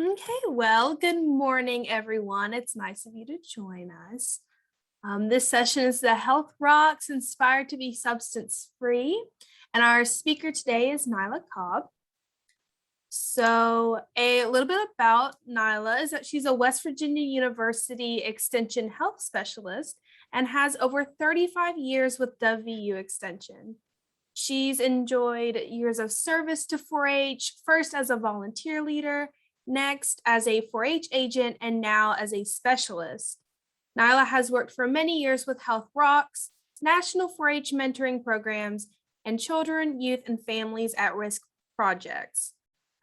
Okay, well, good morning, everyone. It's nice of you to join us. This session is the Health Rocks Inspired to be Substance Free. And our speaker today is Nila Cobb. So, a little bit about Nila is that she's a West Virginia University Extension health specialist and has over 35 years with WVU Extension. She's enjoyed years of service to 4-H, first as a volunteer leader, next as a 4-H agent, and now as a specialist. Nila has worked for many years with Health Rocks, national 4-H mentoring programs, and children, youth, and families at risk projects.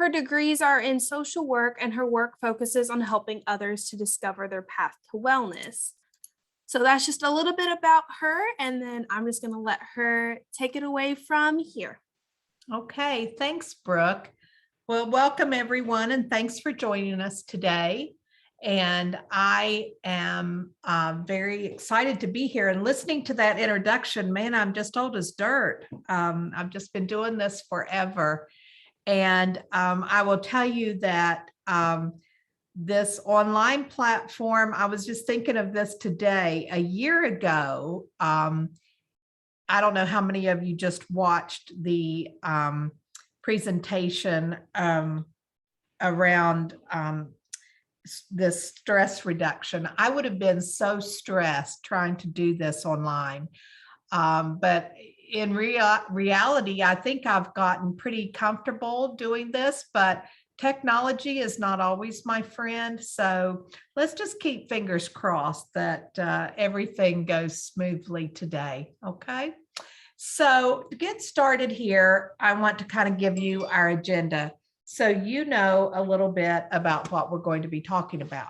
Her degrees are in social work, and her work focuses on helping others to discover their path to wellness. So that's just a little bit about her, and then I'm just going to let her take it away from here. Okay, thanks, Brooke. Well, welcome everyone, and thanks for joining us today. And I am very excited to be here and listening to that introduction. Man, I'm just old as dirt. I've just been doing this forever. And I will tell you that this online platform, I was just thinking of this today. A year ago, I don't know how many of you just watched the presentation around this stress reduction. I would have been so stressed trying to do this online. But in reality, I think I've gotten pretty comfortable doing this, but technology is not always my friend. So let's just keep fingers crossed that everything goes smoothly today. Okay. So to get started here, I want to kind of give you our agenda so you know a little bit about what we're going to be talking about.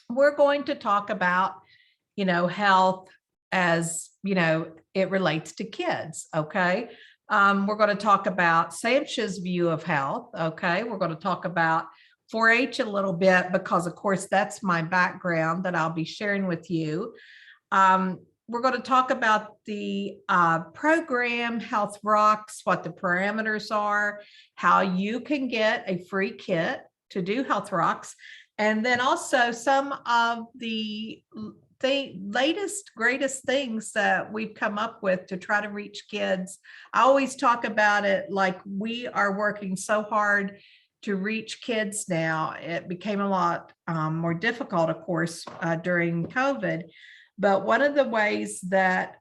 We're going to talk about, health as, it relates to kids. Okay. We're going to talk about Samsh's view of health. Okay. We're going to talk about 4-H a little bit because, of course, that's my background that I'll be sharing with you. We're going to talk about the program Health Rocks, what the parameters are, how you can get a free kit to do Health Rocks, and then also some of the latest, greatest things that we've come up with to try to reach kids. I always talk about it like we are working so hard to reach kids now. It became a lot more difficult, of course, during COVID. But one of the ways that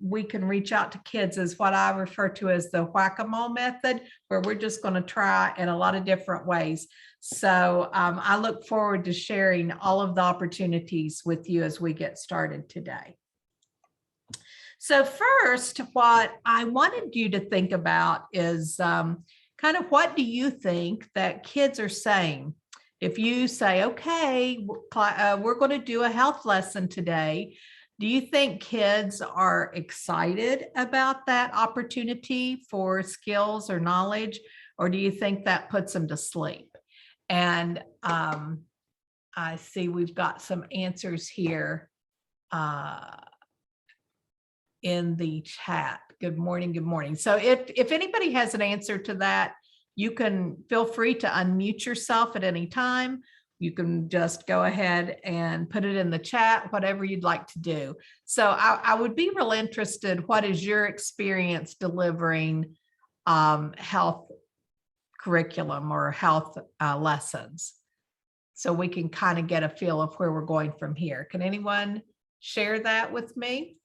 we can reach out to kids is what I refer to as the whack-a-mole method, where we're just going to try in a lot of different ways. So I look forward to sharing all of the opportunities with you as we get started today. So first, what I wanted you to think about is kind of what do you think that kids are saying? If you say, okay, we're going to do a health lesson today, do you think kids are excited about that opportunity for skills or knowledge, or do you think that puts them to sleep? And I see we've got some answers here in the chat. Good morning, good morning. So if anybody has an answer to that, you can feel free to unmute yourself at any time. You can just go ahead and put it in the chat, whatever you'd like to do. So I would be real interested, what is your experience delivering health curriculum or health lessons? So we can kind of get a feel of where we're going from here. Can anyone share that with me?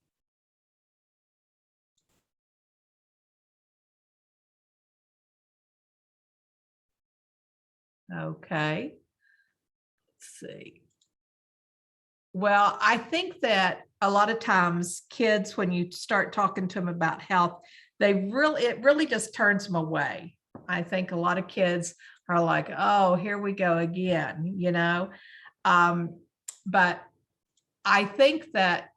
Okay, let's see. Well, I think that a lot of times kids, when you start talking to them about health, it really just turns them away. I think a lot of kids are like, oh, here we go again, but I think that,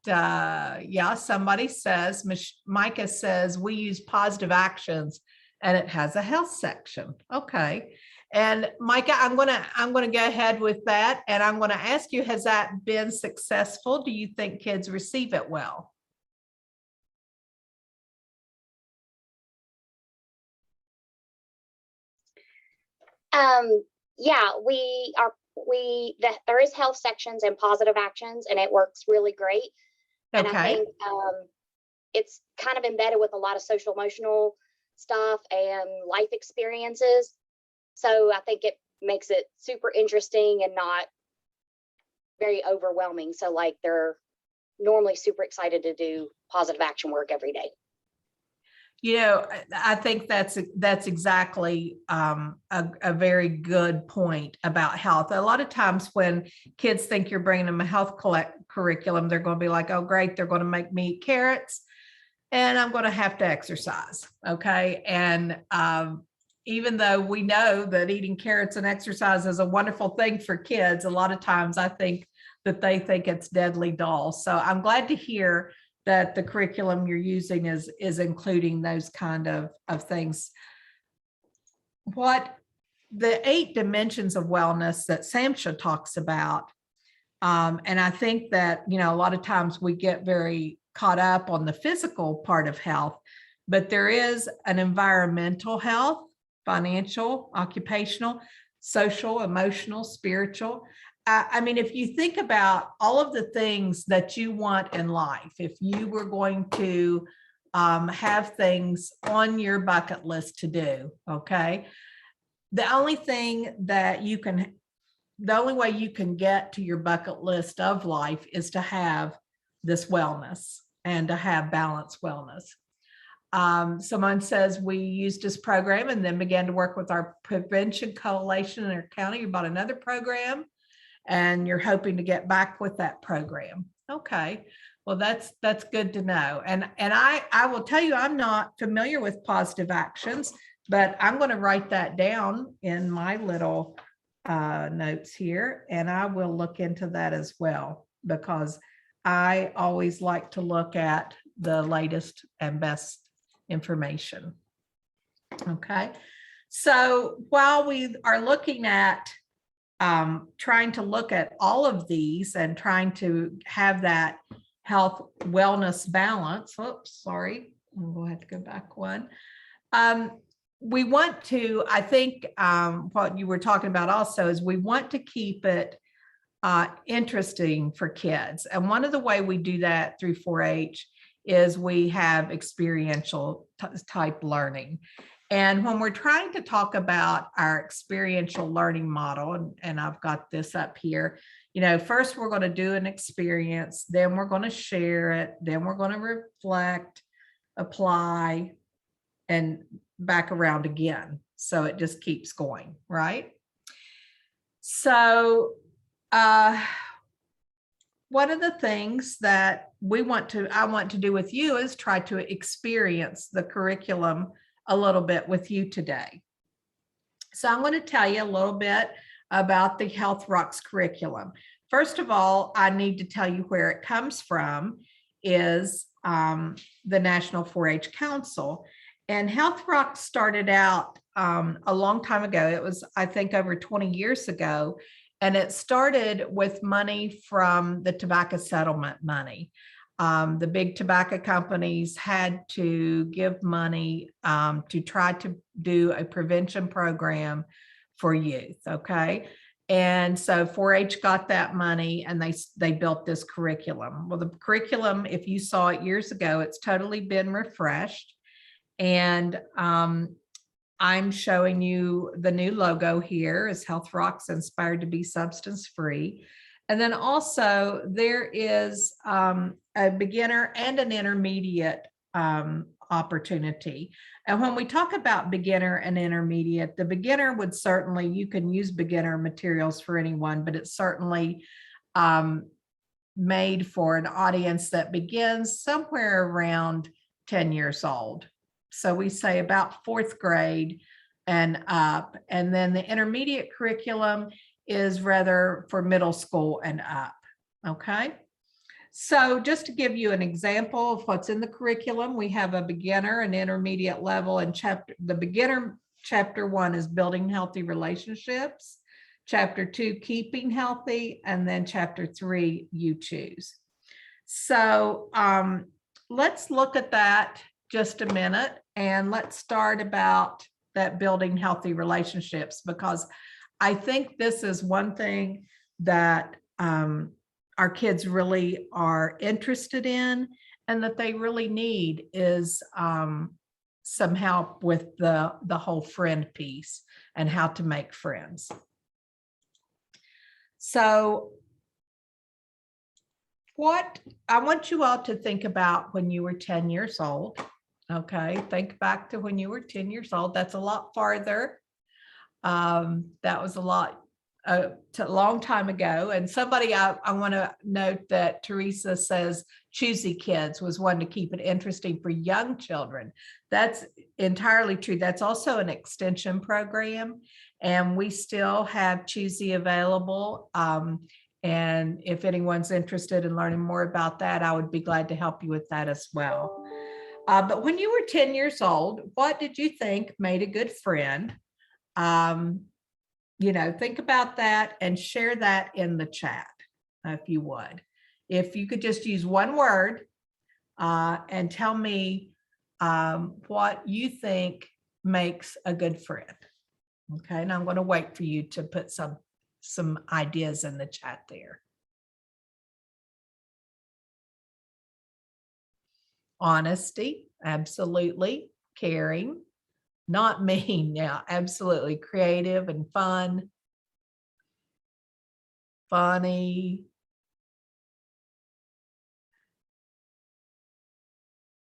somebody says, Micah says, we use positive actions and it has a health section. Okay. And Micah, I'm gonna go ahead with that, and I'm gonna ask you, has that been successful? Do you think kids receive it well? Yeah, there is health sections and positive actions, and it works really great. And I Okay. think it's kind of embedded with a lot of social emotional stuff and life experiences. So I think it makes it super interesting and not very overwhelming. So like they're normally super excited to do positive action work every day. You know, I think that's exactly a very good point about health. A lot of times when kids think you're bringing them a health curriculum, they're going to be like, oh, great, they're going to make me eat carrots and I'm going to have to exercise. Okay. And even though we know that eating carrots and exercise is a wonderful thing for kids, a lot of times I think that they think it's deadly dull. So I'm glad to hear that the curriculum you're using is including those kind of things. What the 8 dimensions of wellness that Samsha talks about, and I think that, you know, a lot of times we get very caught up on the physical part of health, but there is an environmental health, financial, occupational, social, emotional, spiritual. I mean, if you think about all of the things that you want in life, if you were going to have things on your bucket list to do, okay, the only way you can get to your bucket list of life is to have this wellness and to have balanced wellness. Someone says we used this program and then began to work with our prevention coalition in our county about another program, and you're hoping to get back with that program. Okay, well, that's good to know. And I will tell you, I'm not familiar with positive actions, but I'm going to write that down in my little notes here, and I will look into that as well, because I always like to look at the latest and best information. Okay, so while we are looking at trying to look at all of these and trying to have that health wellness balance. Oops, sorry, we'll have to go back one. We want to, I think what you were talking about also is we want to keep it interesting for kids. And one of the way we do that through 4-H is we have experiential type learning. And when we're trying to talk about our experiential learning model, and I've got this up here, you know, first we're going to do an experience, then we're going to share it, then we're going to reflect, apply, and back around again. So it just keeps going, right? So one of the things that I want to do with you is try to experience the curriculum a little bit with you today. So I'm going to tell you a little bit about the Health Rocks curriculum. First of all, I need to tell you where it comes from is the National 4-H Council. And Health Rocks started out a long time ago. It was, I think, over 20 years ago. And it started with money from the tobacco settlement money. The big tobacco companies had to give money to try to do a prevention program for youth, okay? And so 4-H got that money and they built this curriculum. Well, the curriculum, if you saw it years ago, it's totally been refreshed. And I'm showing you the new logo here is Health Rocks Inspired to Be Substance Free. And then also there is a beginner and an intermediate opportunity. And when we talk about beginner and intermediate, the beginner would certainly, you can use beginner materials for anyone, but it's certainly made for an audience that begins somewhere around 10 years old. So we say about 4th grade and up. And then the intermediate curriculum is rather for middle school and up. Okay. So just to give you an example of what's in the curriculum, we have a beginner, an intermediate level, and the beginner chapter 1 is building healthy relationships. Chapter 2, keeping healthy, and then chapter 3, you choose. So let's look at that just a minute, and let's start about that building healthy relationships, because I think this is one thing that our kids really are interested in and that they really need is some help with the whole friend piece and how to make friends. So what I want you all to think about when you were 10 years old. Okay, think back to when you were 10 years old. That's a lot farther. That was a long time ago. And somebody, I want to note that Teresa says Choosy Kids was one to keep it interesting for young children. That's entirely true. That's also an extension program. And we still have Choosy available. And if anyone's interested in learning more about that, I would be glad to help you with that as well. But when you were 10 years old, what did you think made a good friend? Think about that and share that in the chat, if you would. If you could just use one word and tell me what you think makes a good friend. Okay, and I'm going to wait for you to put some ideas in the chat there. Honesty, absolutely. Caring, not mean. Yeah, absolutely. Creative and fun. Funny.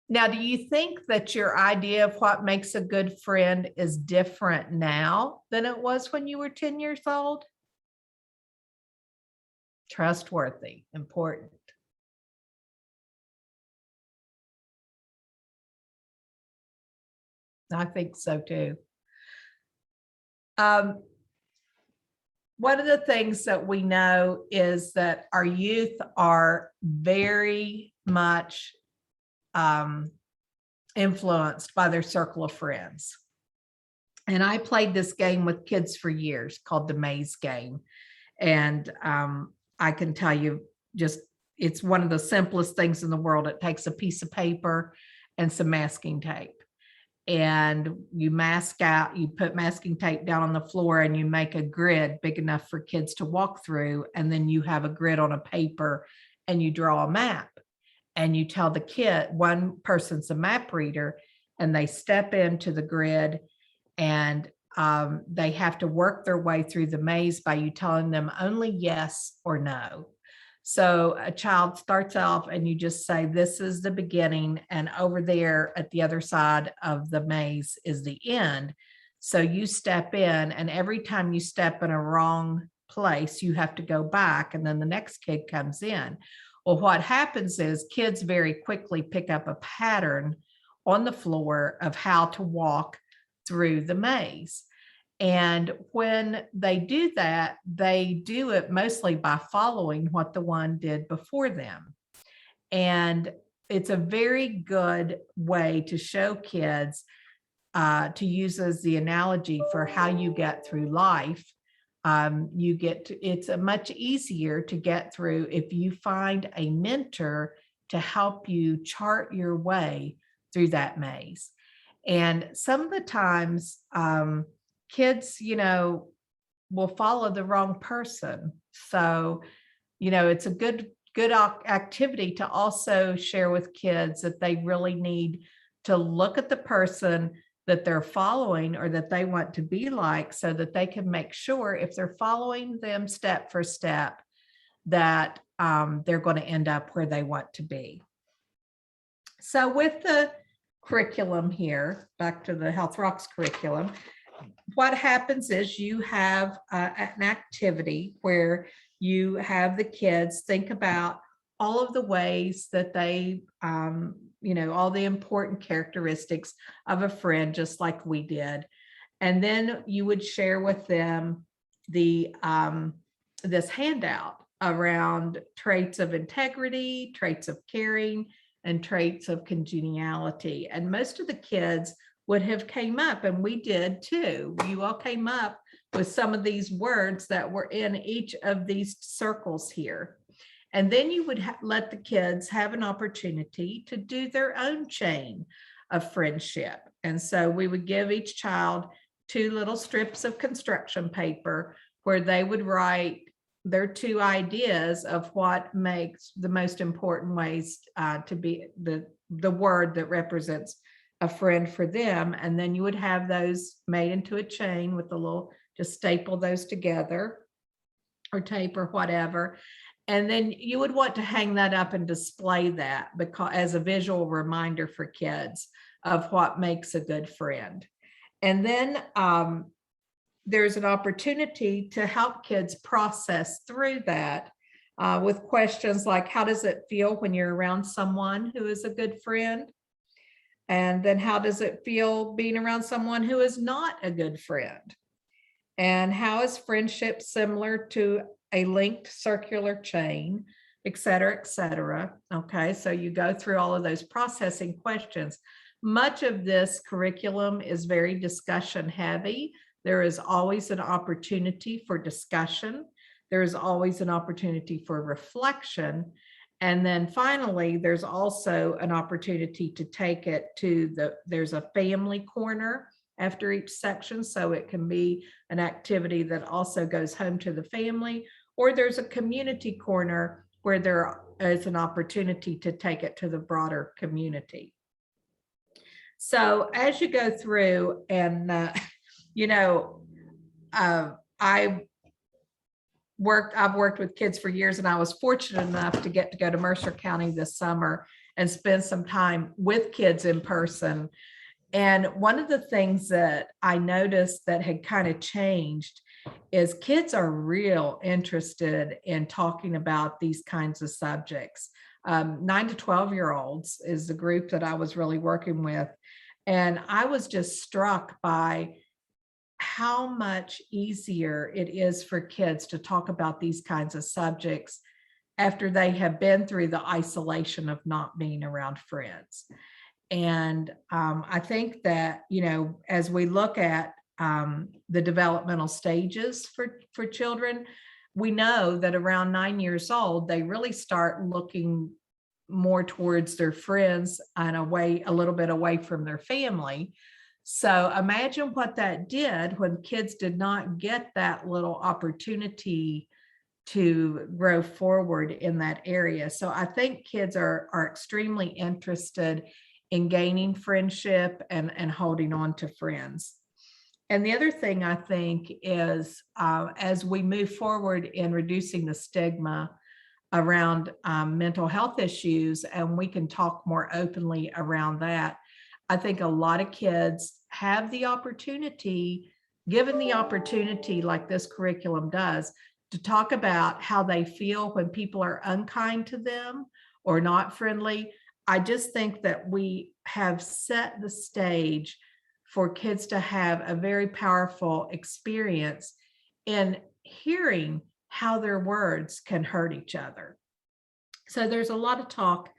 Now, do you think that your idea of what makes a good friend is different now than it was when you were 10 years old? Trustworthy, important. I think so too. One of the things that we know is that our youth are very much influenced by their circle of friends. And I played this game with kids for years called the Maze Game. And I can tell you it's one of the simplest things in the world. It takes a piece of paper and some masking tape. And you put masking tape down on the floor and you make a grid big enough for kids to walk through. And then you have a grid on a paper and you draw a map. And you tell the kid, one person's a map reader, and they step into the grid and they have to work their way through the maze by you telling them only yes or no. So a child starts off and you just say, this is the beginning, and over there at the other side of the maze is the end. So you step in, and every time you step in a wrong place, you have to go back, and then the next kid comes in. Well, what happens is kids very quickly pick up a pattern on the floor of how to walk through the maze. And when they do that, they do it mostly by following what the one did before them. And it's a very good way to show kids to use as the analogy for how you get through life. It's much easier to get through if you find a mentor to help you chart your way through that maze. And some of the times, kids, will follow the wrong person. So, it's a good activity to also share with kids that they really need to look at the person that they're following or that they want to be like, so that they can make sure if they're following them step for step, that they're going to end up where they want to be. So with the curriculum here, back to the Health Rocks curriculum, what happens is you have an activity where you have the kids think about all of the ways that they, all the important characteristics of a friend, just like we did. And then you would share with them this handout around traits of integrity, traits of caring, and traits of congeniality. And most of the kids would have came up, and we did too. You all came up with some of these words that were in each of these circles here. And then you would let the kids have an opportunity to do their own chain of friendship. And so we would give each child 2 little strips of construction paper where they would write their 2 ideas of what makes the most important ways to be the word that represents a friend for them. And then you would have those made into a chain with a little, just staple those together or tape or whatever. And then you would want to hang that up and display that because as a visual reminder for kids of what makes a good friend. And then there's an opportunity to help kids process through that with questions like, how does it feel when you're around someone who is a good friend? And then how does it feel being around someone who is not a good friend? And how is friendship similar to a linked circular chain, et cetera, et cetera. Okay, so you go through all of those processing questions. Much of this curriculum is very discussion heavy. There is always an opportunity for discussion. There is always an opportunity for reflection. And then finally, there's also an opportunity to take it to there's a family corner after each section. So it can be an activity that also goes home to the family, or there's a community corner where there is an opportunity to take it to the broader community. So as you go through and, I've worked with kids for years, and I was fortunate enough to get to go to Mercer County this summer and spend some time with kids in person. And one of the things that I noticed that had kind of changed is kids are real interested in talking about these kinds of subjects. 9 to 12-year-olds is the group that I was really working with. And I was just struck by how much easier it is for kids to talk about these kinds of subjects after they have been through the isolation of not being around friends. And I think that, as we look at the developmental stages for children, we know that around 9 years old, they really start looking more towards their friends and a little bit away from their family. So imagine what that did when kids did not get that little opportunity to grow forward in that area. So I think kids are extremely interested in gaining friendship and holding on to friends. And the other thing I think is as we move forward in reducing the stigma around mental health issues, and we can talk more openly around that, I think a lot of kids have the opportunity, given the opportunity like this curriculum does, to talk about how they feel when people are unkind to them or not friendly. I just think that we have set the stage for kids to have a very powerful experience in hearing how their words can hurt each other. So there's a lot of talk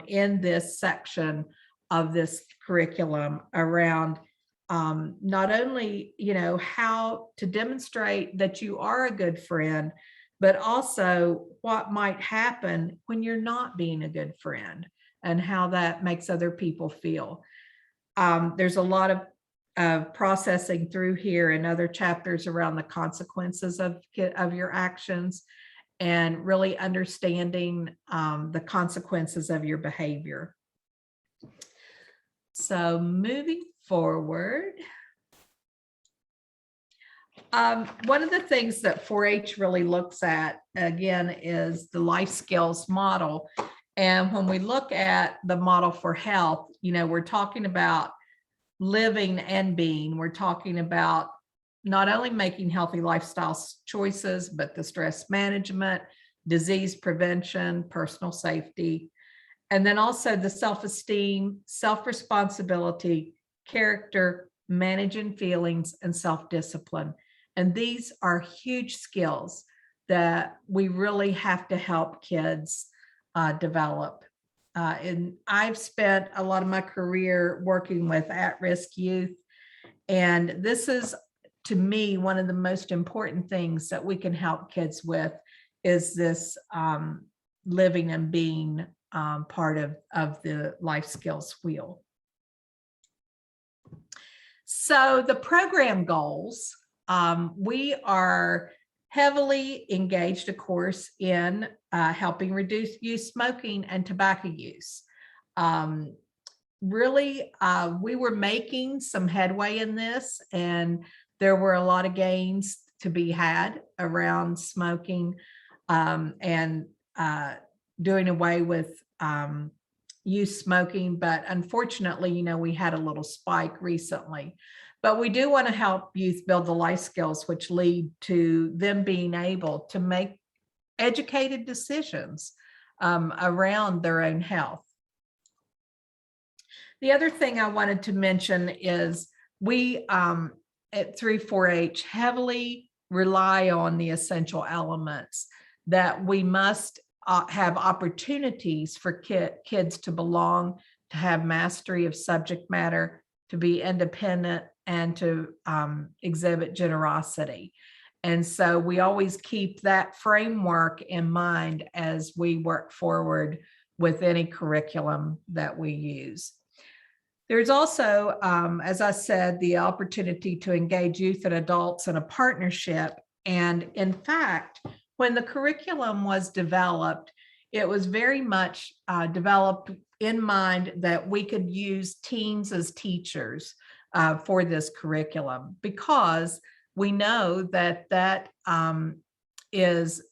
in this section of this curriculum around not only, how to demonstrate that you are a good friend, but also what might happen when you're not being a good friend and how that makes other people feel. There's a lot of processing through here and other chapters around the consequences of your actions and really understanding the consequences of your behavior. So moving forward, one of the things that 4-H really looks at, again, is the life skills model. And when we look at the model for health, we're talking about living and being. We're talking about not only making healthy lifestyle choices, but the stress management, disease prevention, personal safety, and then also the self-esteem, self-responsibility, character, managing feelings, and self-discipline. And these are huge skills that we really have to help kids develop. And I've spent a lot of my career working with at-risk youth. And this is, to me, one of the most important things that we can help kids with is this living and being part of the life skills wheel. So the program goals, we are heavily engaged, of course, in helping reduce youth smoking and tobacco use. Really, we were making some headway in this, and there were a lot of gains to be had around smoking and doing away with youth smoking. But unfortunately, you know, we had a little spike recently. But we do want to help youth build the life skills which lead to them being able to make educated decisions around their own health. The other thing I wanted to mention is we at 3-4-H heavily rely on the essential elements, that we must have opportunities for kids to belong, to have mastery of subject matter, to be independent, and to exhibit generosity. And so we always keep that framework in mind as we work forward with any curriculum that we use. There's also, as I said, the opportunity to engage youth and adults in a partnership. And in fact, when the curriculum was developed, it was very much developed in mind that we could use teens as teachers for this curriculum, because we know that that is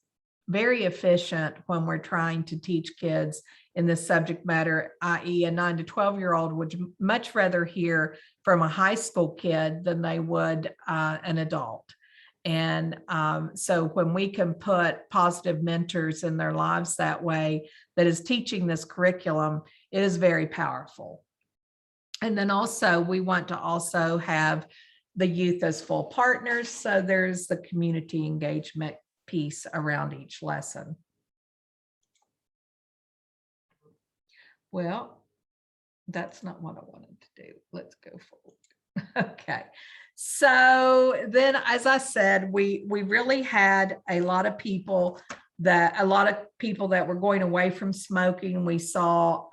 very efficient when we're trying to teach kids in this subject matter, i.e. a 9 to 12-year-old would much rather hear from a high school kid than they would an adult. And so when we can put positive mentors in their lives that way, that is teaching this curriculum, it is very powerful. And then also we want to also have the youth as full partners. So there's the community engagement piece around each lesson. Well, that's not what I wanted to do. Let's go forward. Okay. So then, as I said, we really had a lot of people that were going away from smoking. We saw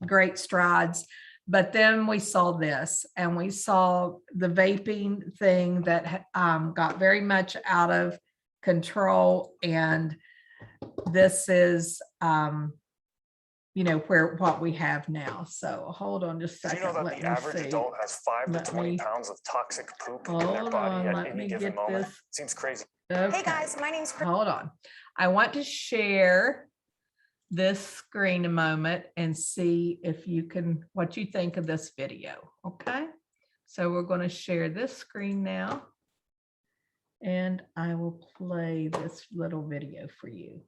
great strides, but then we saw this, and we saw the vaping thing that got very much out of control. And this is you know, what we have now. So hold on just a second. Do you know that the average adult has 5 to 20 pounds of toxic poop in their body at any given moment? Seems crazy. Okay. Hey guys, my name's Chris. Hold on. I want to share this screen a moment and see if you can, what you think of this video. Okay. So we're going to share this screen now, and I will play this little video for you.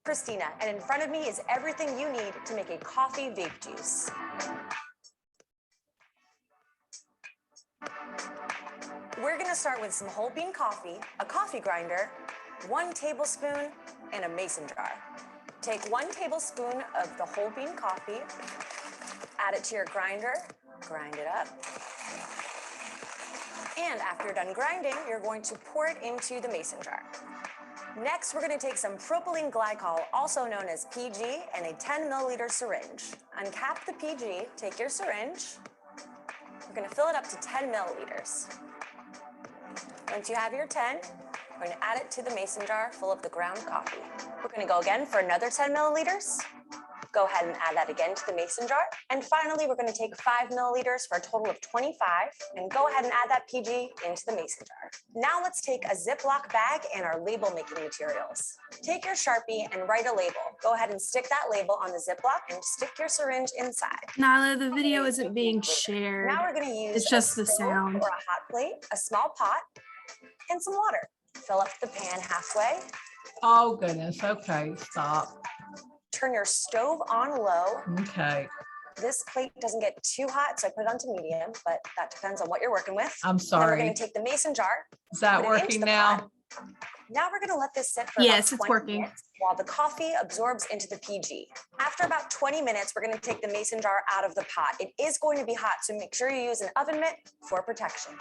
Christina, and in front of me is everything you need to make a coffee vape juice. We're gonna start with some whole bean coffee, a coffee grinder, 1 tablespoon, and a mason jar. Take 1 tablespoon of the whole bean coffee, add it to your grinder, grind it up. And after you're done grinding, you're going to pour it into the mason jar. Next, we're going to take some propylene glycol, also known as PG, and a 10 milliliter syringe. Uncap the PG, take your syringe. We're going to fill it up to 10 milliliters. Once you have your 10, we're going to add it to the mason jar full of the ground coffee. We're going to go again for another 10 milliliters. Go ahead and add that again to the mason jar. And finally, we're going to take 5 milliliters for a total of 25, and go ahead and add that PG into the mason jar. Now let's take a Ziploc bag and our label making materials. Take your Sharpie and write a label. Go ahead and stick that label on the Ziploc and stick your syringe inside. Nyla, the video isn't being shared. Now we're going to use It's just the stove sound. or a hot plate, a small pot, and some water. Fill up the pan halfway. Oh goodness. Okay, stop. Turn your stove on low. Okay. This plate doesn't get too hot, so I put it onto medium, but that depends on what you're working with. I'm Then we're sorry. going to take the mason jar. Is that put it into working the now? pot. Now we're going to let this sit for Yes, about it's 20 working. minutes while the coffee absorbs into the PG. After about 20 minutes, we're going to take the mason jar out of the pot. It is going to be hot, so make sure you use an oven mitt for protection.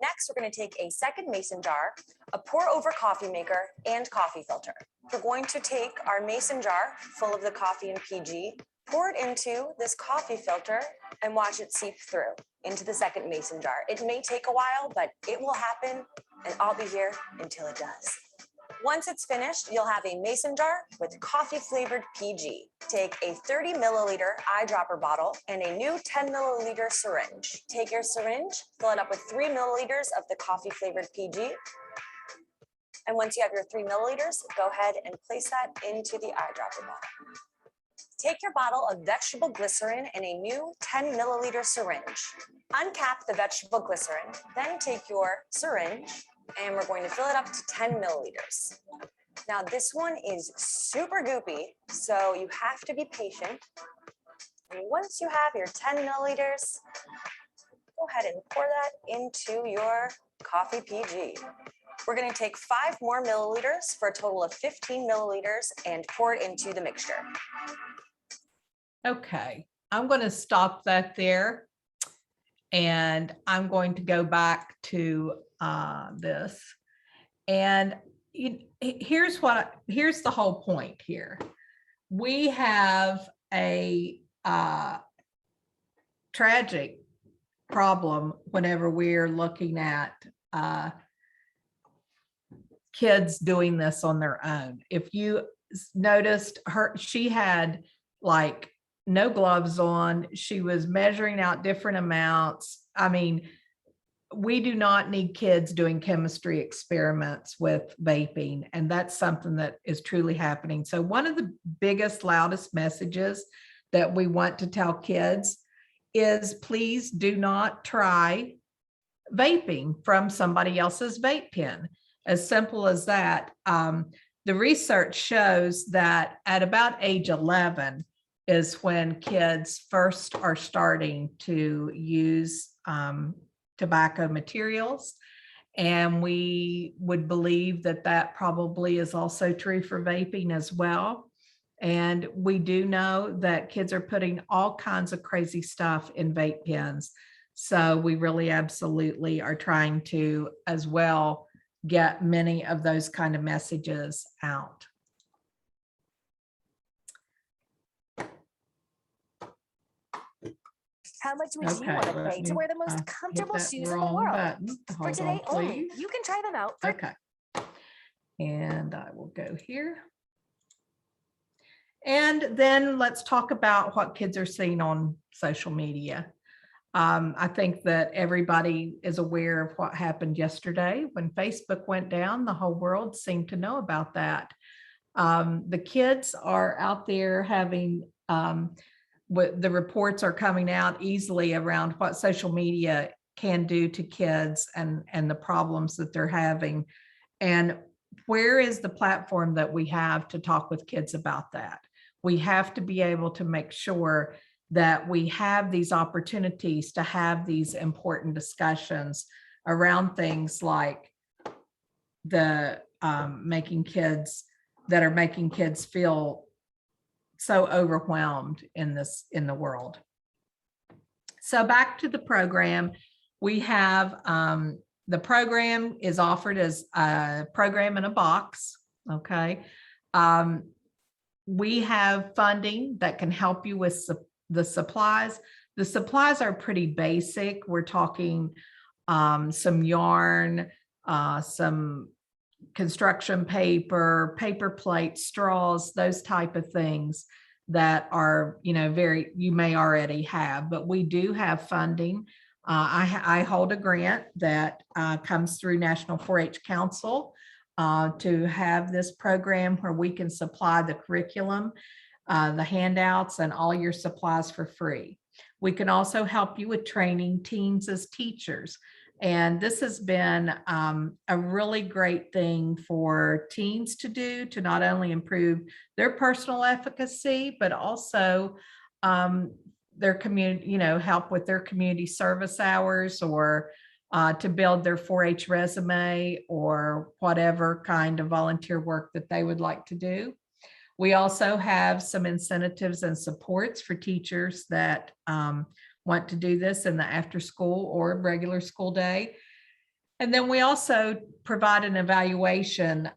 Next, we're going to take a second mason jar, a pour-over coffee maker, and coffee filter. We're going to take our mason jar full of the coffee and PG, Pour it into this coffee filter and watch it seep through into the second mason jar. It may take a while, but it will happen, and I'll be here until it does. Once it's finished, you'll have a mason jar with coffee flavored PG. Take a 30 milliliter eyedropper bottle and a new 10 milliliter syringe. Take your syringe, fill it up with 3 milliliters of the coffee flavored PG. And once you have your 3 milliliters, go ahead and place that into the eyedropper bottle. Take your bottle of vegetable glycerin and a new 10 milliliter syringe. Uncap the vegetable glycerin, then take your syringe and we're going to fill it up to 10 milliliters. Now this one is super goopy, so you have to be patient. And once you have your 10 milliliters, go ahead and pour that into your coffee PG. We're going to take 5 more milliliters for a total of 15 milliliters and pour it into the mixture. Okay, I'm going to stop that there. And I'm going to go back to this. And here's the whole point here. We have a tragic problem whenever we're looking at kids doing this on their own. If you noticed she had like no gloves on. She was measuring out different amounts. I mean, we do not need kids doing chemistry experiments with vaping, and that's something that is truly happening. So one of the biggest, loudest messages that we want to tell kids is please do not try vaping from somebody else's vape pen. As simple as that. The research shows that at about age 11, is when kids first are starting to use tobacco materials. And we would believe that that probably is also true for vaping as well. And we do know that kids are putting all kinds of crazy stuff in vape pens. So we really absolutely are trying to as well get many of those kind of messages out. How much would you want to pay to wear the most comfortable shoes in the world? For today only, you can try them out. Okay. And I will go here. And then let's talk about what kids are seeing on social media. I think that everybody is aware of what happened yesterday when Facebook went down. The whole world seemed to know about that. The kids are out there having what the reports are coming out easily around what social media can do to kids and the problems that they're having. And where is the platform that we have to talk with kids about that? We have to be able to make sure that we have these opportunities to have these important discussions around things like the making kids feel so overwhelmed in the world. So back to the program, we have the program is offered as a program in a box. Okay. We have funding that can help you with the supplies. The supplies are pretty basic. We're talking some yarn, some construction paper, paper plates, straws, those type of things that are, you may already have, but we do have funding. I hold a grant that comes through National 4-H Council to have this program where we can supply the curriculum, the handouts, and all your supplies for free. We can also help you with training teens as teachers. And this has been a really great thing for teens to do, to not only improve their personal efficacy, but also their community, help with their community service hours, or to build their 4-H resume, or whatever kind of volunteer work that they would like to do. We also have some incentives and supports for teachers that want to do this in the after school or regular school day. And then we also provide an evaluation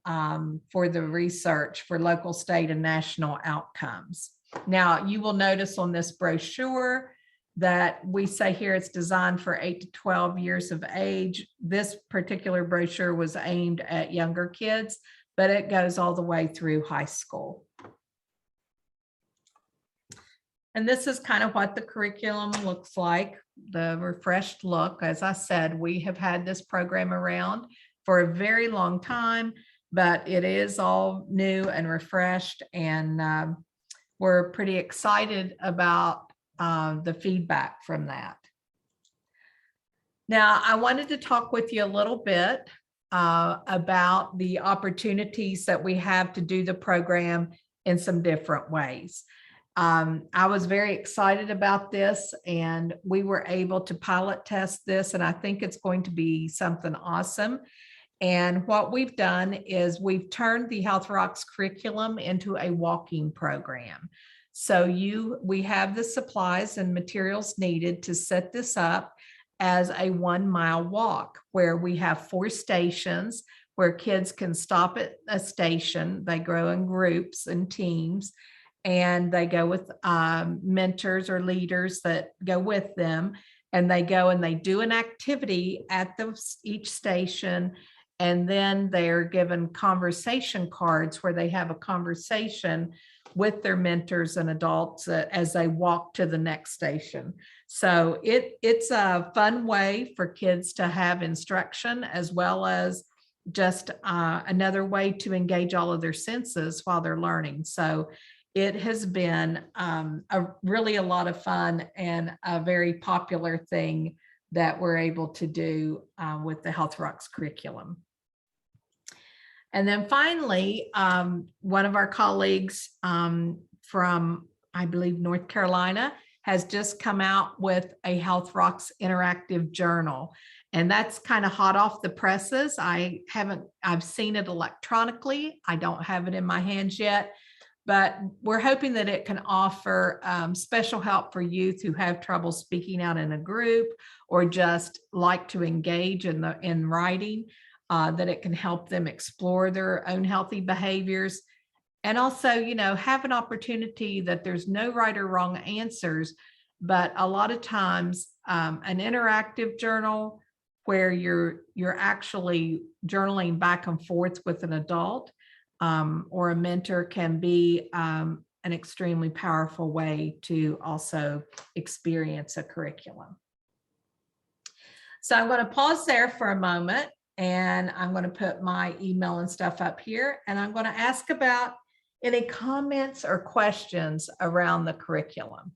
for the research for local, state, and national outcomes. Now, you will notice on this brochure that we say here it's designed for 8 to 12 years of age. This particular brochure was aimed at younger kids, but it goes all the way through high school. And this is kind of what the curriculum looks like, the refreshed look. As I said, we have had this program around for a very long time, but it is all new and refreshed, and we're pretty excited about the feedback from that. Now, I wanted to talk with you a little bit about the opportunities that we have to do the program in some different ways. I was very excited about this, and we were able to pilot test this, and I think it's going to be something awesome. And what we've done is we've turned the Health Rocks curriculum into a walking program. So we have the supplies and materials needed to set this up as a 1 mile walk, where we have 4 stations where kids can stop at a station. They grow in groups and teams, and they go with mentors or leaders that go with them, and they go and they do an activity at each station. And then they're given conversation cards where they have a conversation with their mentors and adults as they walk to the next station. So it's a fun way for kids to have instruction, as well as just another way to engage all of their senses while they're learning. So it has been really a lot of fun and a very popular thing that we're able to do with the Health Rocks curriculum. And then finally, one of our colleagues from, I believe, North Carolina has just come out with a Health Rocks interactive journal. And that's kind of hot off the presses. I've seen it electronically. I don't have it in my hands yet, but we're hoping that it can offer special help for youth who have trouble speaking out in a group, or just like to engage in writing. That it can help them explore their own healthy behaviors, and also, have an opportunity that there's no right or wrong answers, but a lot of times an interactive journal where you're actually journaling back and forth with an adult or a mentor can be an extremely powerful way to also experience a curriculum. So I'm going to pause there for a moment. And I'm going to put my email and stuff up here, and I'm going to ask about any comments or questions around the curriculum.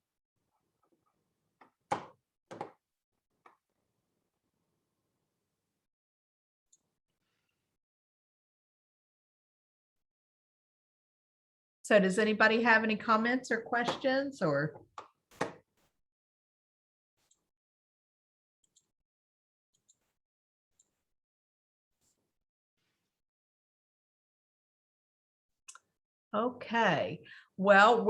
So does anybody have any comments or questions or? Okay, well,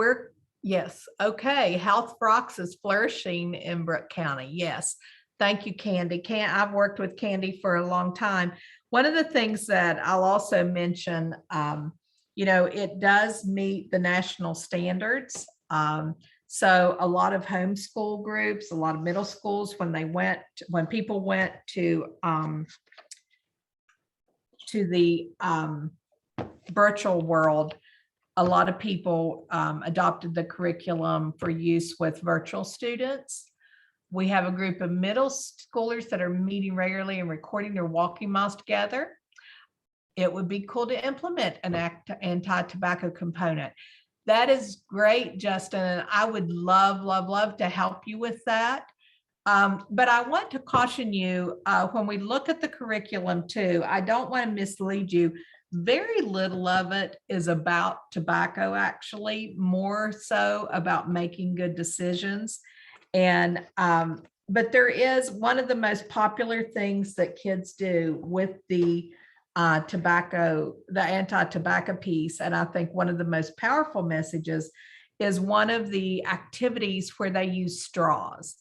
yes, okay. Health Rocks is flourishing in Brooke County. Yes, thank you, Candy. I've worked with Candy for a long time. One of the things that I'll also mention, it does meet the national standards. So a lot of homeschool groups, a lot of middle schools, when people went to the virtual world, a lot of people adopted the curriculum for use with virtual students. We have a group of middle schoolers that are meeting regularly and recording their walking miles together. It would be cool to implement an anti-tobacco component. That is great, Justin. And I would love to help you with that. But I want to caution you, when we look at the curriculum too, I don't want to mislead you. Very little of it is about tobacco, actually, more so about making good decisions. And but there is one of the most popular things that kids do with the tobacco, the anti-tobacco piece, and I think one of the most powerful messages is one of the activities where they use straws.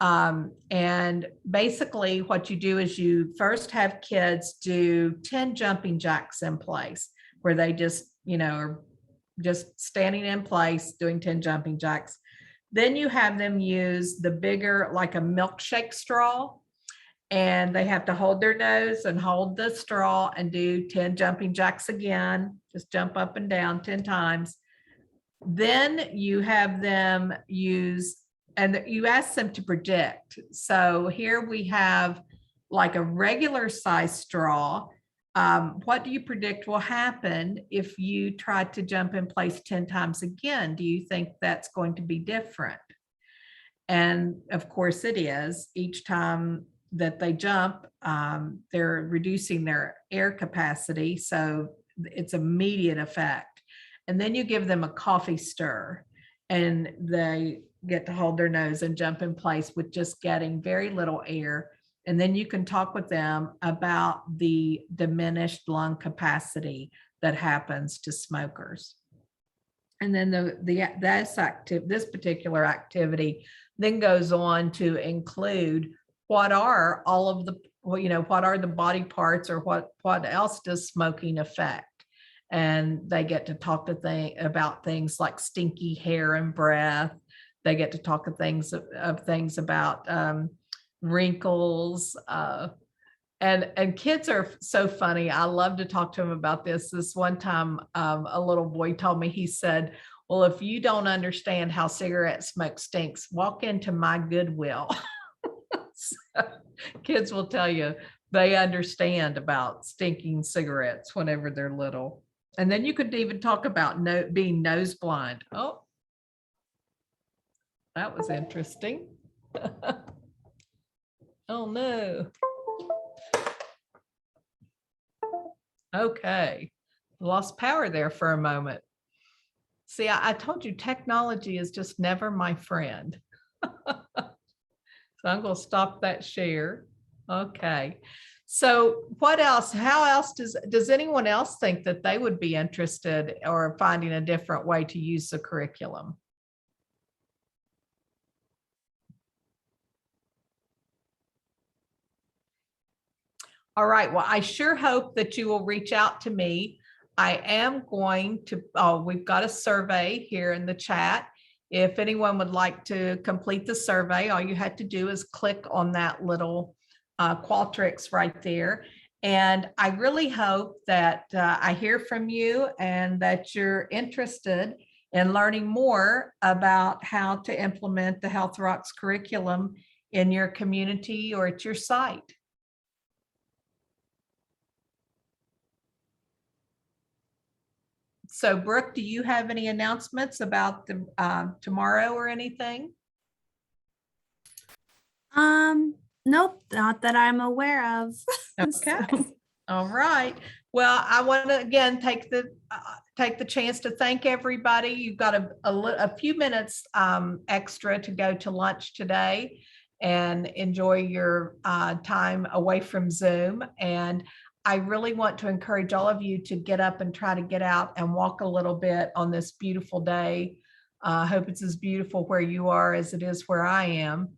And basically what you do is you first have kids do 10 jumping jacks in place, where they just, are just standing in place, doing 10 jumping jacks. Then you have them use the bigger, like a milkshake straw, and they have to hold their nose and hold the straw and do 10 jumping jacks again, just jump up and down 10 times. Then you have them use, and you ask them to predict. So here we have like a regular size straw. What do you predict will happen if you try to jump in place 10 times again? Do you think that's going to be different? And of course it is. Each time that they jump, they're reducing their air capacity. So it's immediate effect. And then you give them a coffee stir and they get to hold their nose and jump in place with just getting very little air. And then you can talk with them about the diminished lung capacity that happens to smokers. And then this particular activity then goes on to include what are all of the, what are the body parts, or what else does smoking affect? And they get to talk to about things like stinky hair and breath. They get to talk of things about wrinkles. And kids are so funny. I love to talk to them about this. This one time, a little boy told me, he said, well, if you don't understand how cigarette smoke stinks, walk into my Goodwill. So, kids will tell you they understand about stinking cigarettes whenever they're little. And then you could even talk about being nose blind. Oh, that was interesting. Oh no. Okay, lost power there for a moment. See, I told you technology is just never my friend. So I'm going to stop that share. Okay. So what else? How else does anyone else think that they would be interested or finding a different way to use the curriculum? All right. Well, I sure hope that you will reach out to me. I am going to, we've got a survey here in the chat. If anyone would like to complete the survey, all you had to do is click on that little Qualtrics right there. And I really hope that I hear from you and that you're interested in learning more about how to implement the Health Rocks curriculum in your community or at your site. So Brooke, do you have any announcements about the tomorrow or anything? Nope, not that I'm aware of. Okay. So. All right. Well, I want to again take the chance to thank everybody. You've got a few minutes extra to go to lunch today and enjoy your time away from Zoom. And I really want to encourage all of you to get up and try to get out and walk a little bit on this beautiful day. I hope it's as beautiful where you are as it is where I am.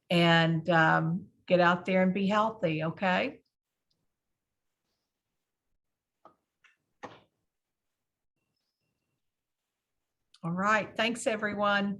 And get out there and be healthy, okay? All right. Thanks, everyone.